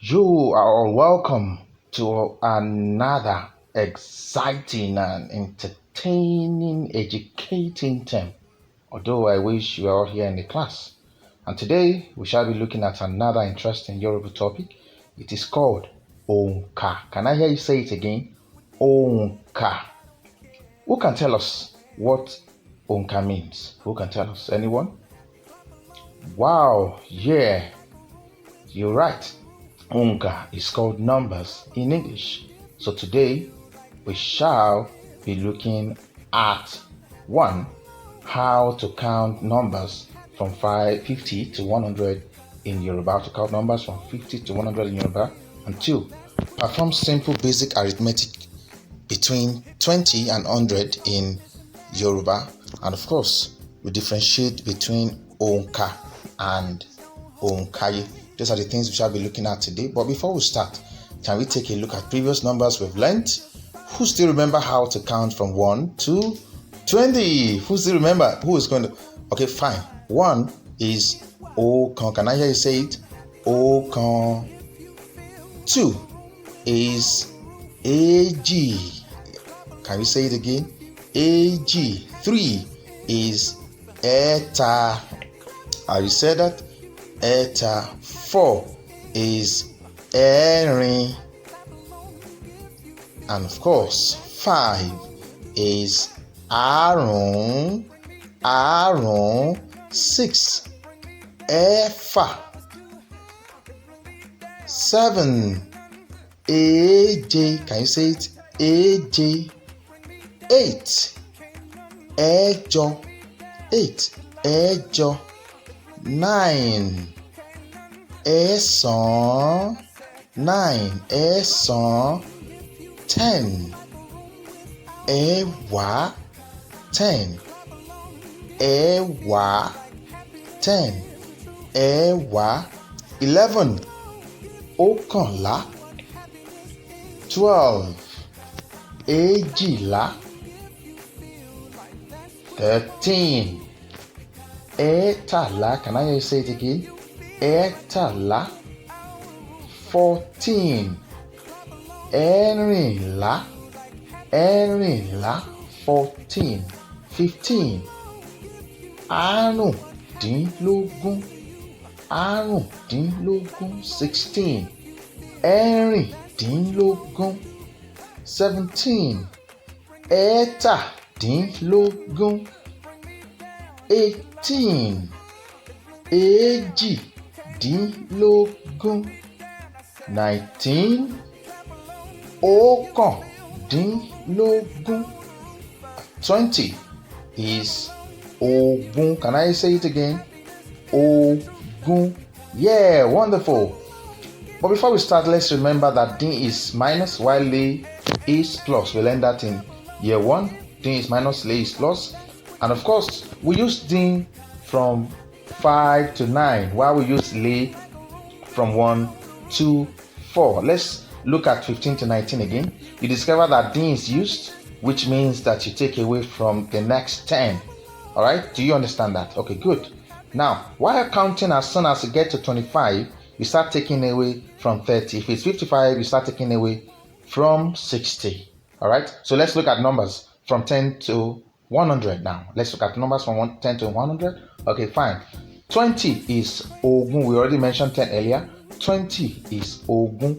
You are all welcome to another exciting and entertaining, educating term. Although I wish you are all here in the class. And today we shall be looking at another interesting Yoruba topic. It is called Onka. Can I hear you say it again? Onka. Who can tell us what Onka means? Who can tell us? Anyone? Wow, yeah, you're right. Onka is called numbers in English. So today we shall be looking at one, how to count numbers from 50 to 100 in Yoruba, how to count numbers from 50 to 100 in Yoruba, and two, perform simple basic arithmetic between 20 and 100 in Yoruba, and of course we differentiate between Onka and Onkaye. Those are the things we shall be looking at today. But before we start, can we take a look at previous numbers we've learned? Who still remember how to count from 1 to 20? Who still remember? Who is going to? Okay, fine. 1 is Okan. Can I hear you say it? Okan. 2 is AG. Can you say it again? AG. 3 is Eta. Have you said that? Eta. 4 is Erin. And of course, 5 is Aaron. 6 Efa. 7 AJ. Can you say it? AJ. 8 Ejo. 8 Ejo. 9 Ẹ̀sán. 9 Ẹ̀sán. 10 Ẹ̀wá. 10 Ẹ̀wá. 10 Ẹ̀wá. 11 Ọ̀kànlá. 12 Èjìlá. 13 Ẹ̀tàlá. Can I hear you say it again? Ẹ̀tàlá. 14 Ẹ̀rìnlá. 14 15 Àrùndínlógún. 16 Ẹ̀rìndínlógún. 17 Ẹ̀tàdínlógún. 18 Èjìdínlógún. 19 Ọ̀kàndínlógún. 20 is Ogún. Can I say it again? Ogún. Yeah, wonderful. But before we start, let's remember that din is minus while lay is plus. We learned that in year 1. Din is minus, lay is plus. And of course, we use din from 5 to 9, while we use lay from 1 to 4. Let's look at 15 to 19 again. You discover that din is used, which means that you take away from the next 10. All right? Do you understand that? Okay, good. Now, while counting, as soon as you get to 25, you start taking away from 30. If it's 55, you start taking away from 60. All right? So let's look at numbers from 10 to 100 now. Let's look at numbers from 10 to 100. Okay, fine. 20 is Ogun. We already mentioned 10 earlier. 20 is Ogun.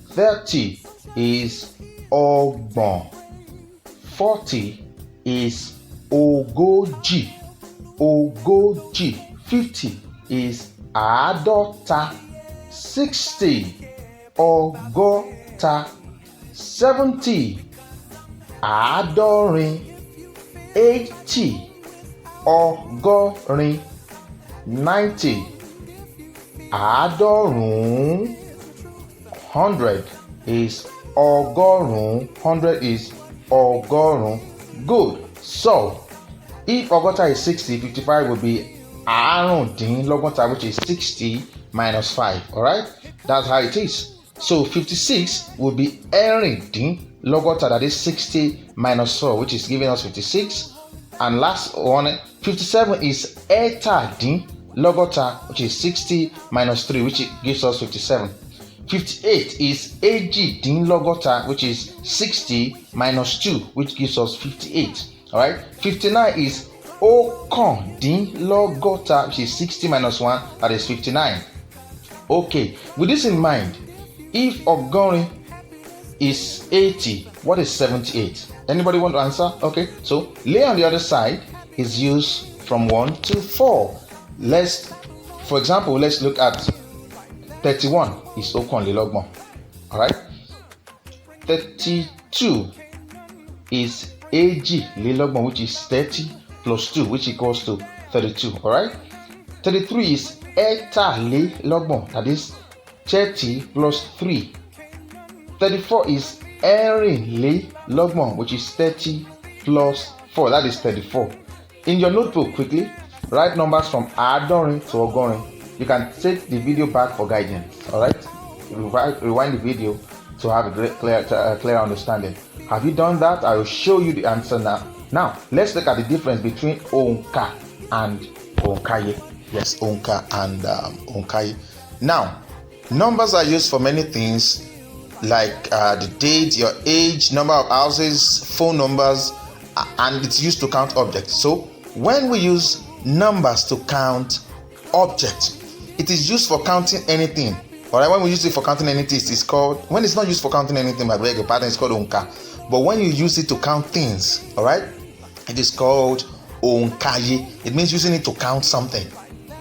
30 is Ogbon. 40 is Ogójì. 50 is Àádọ́ta. 60 Ọgọ́ta. 70 Àádọ́rin. 80 Ọgọ́rin. 90 Àádọ́rùn-ún. 100 is Ọgọ́rùn-ún. 100 is Ọgọ́rùn-ún. Good. So, if Ọgọ́ta is 60, 55 will be Àrùndínlọ́gọ́ta, which is 60 minus 5. Alright? That's how it is. So, 56 will be Ẹ̀rìndínlọ́gọ́ta, that is 60 minus 4, which is giving us 56. And last one, 57 is Ẹ̀tàdínlọ́gọ́ta, which is 60 minus 3, which gives us 57. 58 is èjìdínlọ́gọ́ta, which is 60 minus 2, which gives us 58. All right. 59 is ọ̀kàndínlọ́gọ́ta, which is 60 minus 1, that is 59. Okay. With this in mind, if ọgọ́rin is 80, what is 78? Anybody want to answer? Okay. So lay on the other side is used from 1 to 4. For example, let's look at 31 is ọ̀kànlélọ́gbọ̀n. All right. 32 is èjìlélọ́gbọ̀n, which is 30 plus 2, which equals to 32. All right. 33 is ẹ̀tàlélọ́gbọ̀n, that is 30 plus 3. 34 is ẹ̀rìnlélọ́gbọ̀n, which is 30 plus 4, that is 34. In your notebook, quickly write numbers from àádọ́rin to ọgọ́rin. You can take the video back for guidance. All right. Rewind the video to have a clear understanding. Have you done that? I will show you the answer now. Now, let's look at the difference between òǹkà and òǹkàyé. Yes, òǹkà and òǹkàyé. Now, numbers are used for many things, like the date, your age, number of houses, phone numbers, and it's used to count objects. So, when we use numbers to count objects, it is used for counting anything. All right, when we use it for counting anything, it's called, when it's not used for counting anything, I beg your pardon, it's called òǹkà. But when you use it to count things, all right, it is called òǹkàyé. It means using it to count something.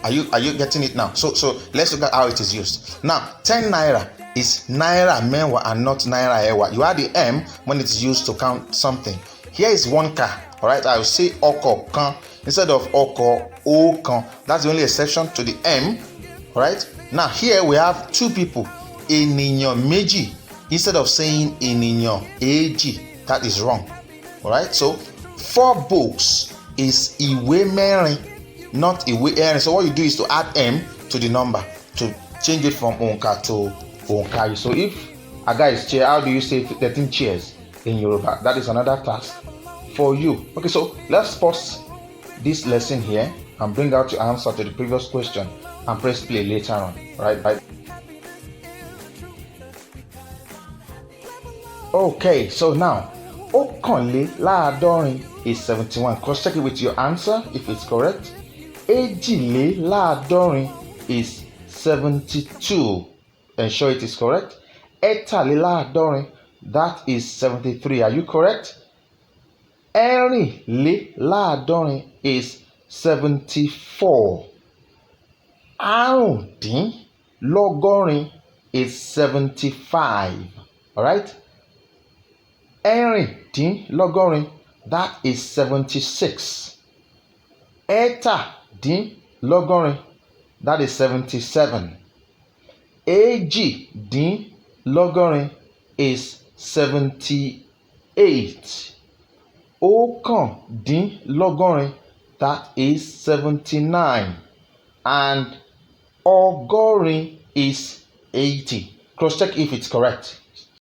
Are you getting it now? So let's look at how it is used. Now, 10 naira is naira mẹ́wàá and not naira ẹ̀wá. You add the m when it's used to count something. Here is 1k. All right, I will say ọ̀kọ̀ọ̀kan instead of ọ̀kọ̀ọ̀kan. That's the only exception to the m. All right. Now here we have two people, ènìyàn méjì, instead of saying ènìyàn èjì. That is wrong. All right. So 4 books is ìwé mẹ́rin, not ìwé ẹ̀rin. So what you do is to add m to the number to change it from òǹkà to òǹkàyé. So if a guy is chair, how do you say 13 chairs in Yoruba? That is another task for you. Okay, so let's pause this lesson here and bring out your answer to the previous question and press play later on. Right? Bye. Okay, so now ọ̀kànléláàádọ́rin is 71. Cross check it with your answer if it's correct. Èjìléláàádọ́rin is 72. Ensure it is correct. Ẹ̀tàléláàádọ́rin, that is 73. Are you correct? Ẹ̀rìnléláàádọ́rin is 74. Àrùndínlọ́gọ́rin is 75. All right. Ẹ̀rìndínlọ́gọ́rin, that is 76. Ẹ̀tàdínlọ́gọ́rin, that is 77. Èjìdínlọ́gọ́rin is 78. Ọ̀kàndínlọ́gọ́rin, that is 79. And ọgọ́rin is 80. Cross check if it's correct.